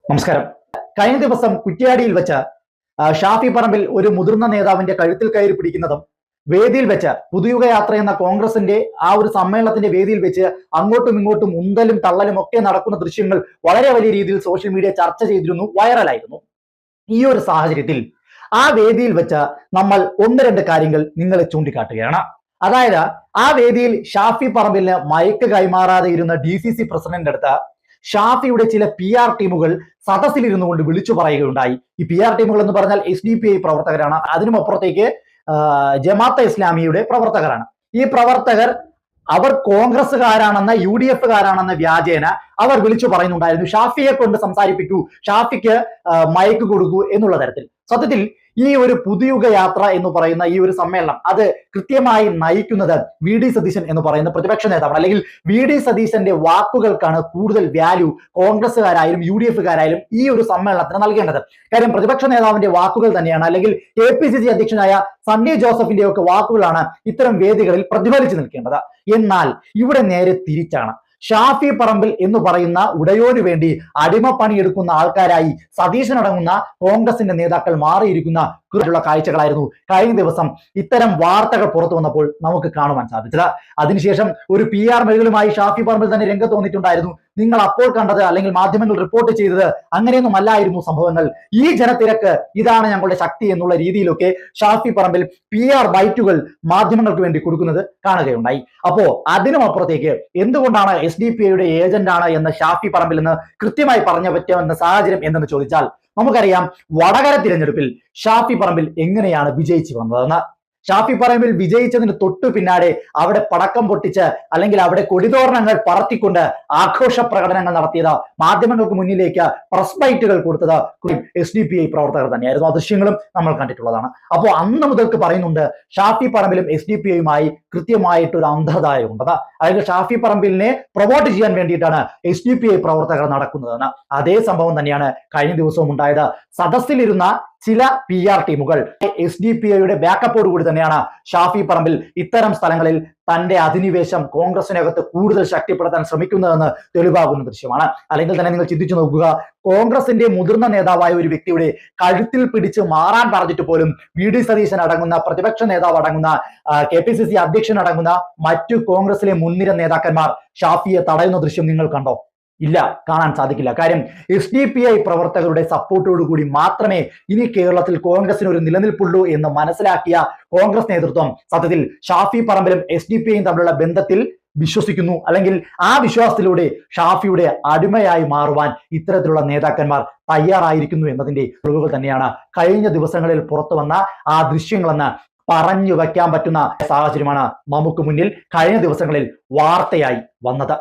നമസ്കാരം. കഴിഞ്ഞ ദിവസം കുറ്റ്യാടിയിൽ വെച്ച് ഷാഫി പറമ്പിൽ ഒരു മുതിർന്ന നേതാവിന്റെ കഴുത്തിൽ കയറി പിടിക്കുന്നതും വേദിയിൽ വെച്ച് പുതുയുഗ യാത്ര എന്ന കോൺഗ്രസിന്റെ ആ ഒരു സമ്മേളനത്തിന്റെ വേദിയിൽ വെച്ച് അങ്ങോട്ടും ഇങ്ങോട്ടും ഉന്തലും തള്ളലും ഒക്കെ നടക്കുന്ന ദൃശ്യങ്ങൾ വളരെ വലിയ രീതിയിൽ സോഷ്യൽ മീഡിയ ചർച്ച ചെയ്തിരുന്നു, വൈറലായിരുന്നു. ഈ ഒരു സാഹചര്യത്തിൽ ആ വേദിയിൽ വെച്ച് നമ്മൾ ഒന്ന് രണ്ട് കാര്യങ്ങൾ നിങ്ങളെ ചൂണ്ടിക്കാട്ടുകയാണ്. അതായത് ആ വേദിയിൽ ഷാഫി പറമ്പിലിന് മയക്ക് കൈമാറാതെ ഇരുന്ന DCC പ്രസിഡന്റ് അടുത്ത് ഷാഫിയുടെ ചില PR ടീമുകൾ സദസ്സിലിരുന്നു കൊണ്ട് വിളിച്ചു പറയുകയുണ്ടായി. ഈ PR ടീമുകൾ എന്ന് പറഞ്ഞാൽ SDPI പ്രവർത്തകരാണ്, അതിനുമപ്പുറത്തേക്ക് ജമാഅത്തെ ഇസ്ലാമിയുടെ പ്രവർത്തകരാണ്. ഈ പ്രവർത്തകർ അവർ കോൺഗ്രസ്സുകാരാണെന്ന UDF കാരാണെന്ന വ്യാജേന അവർ വിളിച്ചു പറയുന്നുണ്ടായിരുന്നു, ഷാഫിയെ കൊണ്ട് സംസാരിപ്പിക്കൂ, ഷാഫിക്ക് മയക്ക് കൊടുക്കൂ എന്നുള്ള തരത്തിൽ. സത്യത്തിൽ ഈ ഒരു പുതുയുഗ യാത്ര എന്ന് പറയുന്ന ഈ ഒരു സമ്മേളനം അത് കൃത്യമായി നയിക്കുന്നത് VD സതീശൻ എന്ന് പറയുന്ന പ്രതിപക്ഷ നേതാവാണ്. അല്ലെങ്കിൽ VD സതീശന്റെ വാക്കുകൾക്കാണ് കൂടുതൽ വാല്യൂ കോൺഗ്രസ്സുകാരായാലും UDF കാരായാലും ഈ ഒരു സമ്മേളനത്തിന് നൽകേണ്ടത്. കാര്യം പ്രതിപക്ഷ നേതാവിന്റെ വാക്കുകൾ തന്നെയാണ്, അല്ലെങ്കിൽ KPCC അധ്യക്ഷനായ സണ്ണി ജോസഫിന്റെ ഒക്കെ വാക്കുകളാണ് ഇത്തരം വേദികളിൽ പ്രതിഫലിച്ചു നിൽക്കേണ്ടത്. എന്നാൽ ഇവിടെ നേരെ തിരിച്ചാണ്. ഷാഫി പറമ്പിൽ എന്ന് പറയുന്ന ഉടയോന് വേണ്ടി അടിമപ്പണിയെടുക്കുന്ന ആൾക്കാരായി സതീശനടങ്ങുന്ന കോൺഗ്രസിന്റെ നേതാക്കൾ മാറിയിരിക്കുന്ന കാഴ്ചകളായിരുന്നു കഴിഞ്ഞ ദിവസം ഇത്തരം വാർത്തകൾ പുറത്തു വന്നപ്പോൾ നമുക്ക് കാണുവാൻ സാധിച്ചത്. അതിനുശേഷം ഒരു PR മെഴുകളുമായി ഷാഫി പറമ്പിൽ തന്നെ രംഗത്ത് വന്നിട്ടുണ്ടായിരുന്നു. നിങ്ങൾ അപ്പോൾ കണ്ടത് അല്ലെങ്കിൽ മാധ്യമങ്ങൾ റിപ്പോർട്ട് ചെയ്തത് അങ്ങനെയൊന്നും അല്ലായിരുന്നു സംഭവങ്ങൾ, ഈ ജനത്തിരക്ക് ഇതാണ് ഞങ്ങളുടെ ശക്തി എന്നുള്ള രീതിയിലൊക്കെ ഷാഫി പറമ്പിൽ PR ബൈറ്റുകൾ മാധ്യമങ്ങൾക്ക് വേണ്ടി കൊടുക്കുന്നത് കാണുകയുണ്ടായി. അപ്പോ അതിനും അപ്പുറത്തേക്ക് എന്തുകൊണ്ടാണ് SDPIയുടെ ഏജന്റ് ആണ് എന്ന് ഷാഫി പറമ്പിൽ നിന്ന് കൃത്യമായി പറഞ്ഞു പറ്റുമെന്ന സാഹചര്യം എന്തെന്ന് ചോദിച്ചാൽ, നമുക്കറിയാം വടകര തിരഞ്ഞെടുപ്പിൽ ഷാഫി പറമ്പിൽ എങ്ങനെയാണ് വിജയിച്ചു വന്നതെന്ന്. ഷാഫി പറമ്പിൽ വിജയിച്ചതിന് തൊട്ടു പിന്നാലെ അവിടെ പടക്കം പൊട്ടിച്ച് അല്ലെങ്കിൽ അവിടെ കൊടിതോരണങ്ങൾ പറത്തിക്കൊണ്ട് ആഘോഷ പ്രകടനങ്ങൾ നടത്തിയത്, മാധ്യമങ്ങൾക്ക് മുന്നിലേക്ക് പ്രസ് ബൈറ്റുകൾ കൊടുത്തത് SDPI പ്രവർത്തകർ തന്നെയായിരുന്നു. ആ ദൃശ്യങ്ങളും നമ്മൾ കണ്ടിട്ടുള്ളതാണ്. അപ്പോൾ അന്ന് മുതൽക്ക് പറയുന്നുണ്ട് ഷാഫി പറമ്പിലും SDPIയുമായി കൃത്യമായിട്ടൊരു അന്ധതായുണ്ടെന്ന്. അതായത് ഷാഫി പറമ്പിലിനെ പ്രൊമോട്ട് ചെയ്യാൻ വേണ്ടിയിട്ടാണ് SDPI പ്രവർത്തകർ നടക്കുന്നതെന്ന്. അതേ സംഭവം തന്നെയാണ് കഴിഞ്ഞ ദിവസവും ഉണ്ടായത്. സദസ്സിലിരുന്ന ചില PR ടീമുകൾ SDPIയുടെ ബാക്കപ്പോട് കൂടി തന്നെയാണ് ഷാഫി പറമ്പിൽ ഇത്തരം സ്ഥലങ്ങളിൽ തന്റെ അധിനിവേശം കോൺഗ്രസിനകത്ത് കൂടുതൽ ശക്തിപ്പെടുത്താൻ ശ്രമിക്കുന്നതെന്ന് തെളിവാകുന്ന ദൃശ്യമാണ്. അല്ലെങ്കിൽ തന്നെ നിങ്ങൾ ചിന്തിച്ചു നോക്കുക, കോൺഗ്രസിന്റെ മുതിർന്ന നേതാവായ ഒരു വ്യക്തിയുടെ കഴുത്തിൽ പിടിച്ച് മാറാൻ പറഞ്ഞിട്ട് പോലും VD സതീശൻ അടങ്ങുന്ന പ്രതിപക്ഷ നേതാവ് അടങ്ങുന്ന KPCC അധ്യക്ഷൻ അടങ്ങുന്ന മറ്റു കോൺഗ്രസിലെ മുൻനിര നേതാക്കന്മാർ ഷാഫിയെ തടയുന്ന ദൃശ്യം നിങ്ങൾ കണ്ടോ? ഇല്ല, കാണാൻ സാധിക്കില്ല. കാര്യം SDPI പ്രവർത്തകരുടെ സപ്പോർട്ടോടു കൂടി മാത്രമേ ഇനി കേരളത്തിൽ കോൺഗ്രസിന് ഒരു നിലനിൽപ്പുള്ളൂ എന്ന് മനസ്സിലാക്കിയ കോൺഗ്രസ് നേതൃത്വം സത്യത്തിൽ ഷാഫി പറമ്പിലും SDPIയും തമ്മിലുള്ള ബന്ധത്തിൽ വിശ്വസിക്കുന്നു. അല്ലെങ്കിൽ ആ വിശ്വാസത്തിലൂടെ ഷാഫിയുടെ അടിമയായി മാറുവാൻ ഇത്തരത്തിലുള്ള നേതാക്കന്മാർ തയ്യാറായിരിക്കുന്നു എന്നതിന്റെ തെളിവുകൾ തന്നെയാണ് കഴിഞ്ഞ ദിവസങ്ങളിൽ പുറത്തു വന്ന ആ ദൃശ്യങ്ങളെന്ന് പറഞ്ഞു വയ്ക്കാൻ പറ്റുന്ന സാഹചര്യമാണ് നമുക്ക് മുന്നിൽ കഴിഞ്ഞ ദിവസങ്ങളിൽ വാർത്തയായി വന്നത്.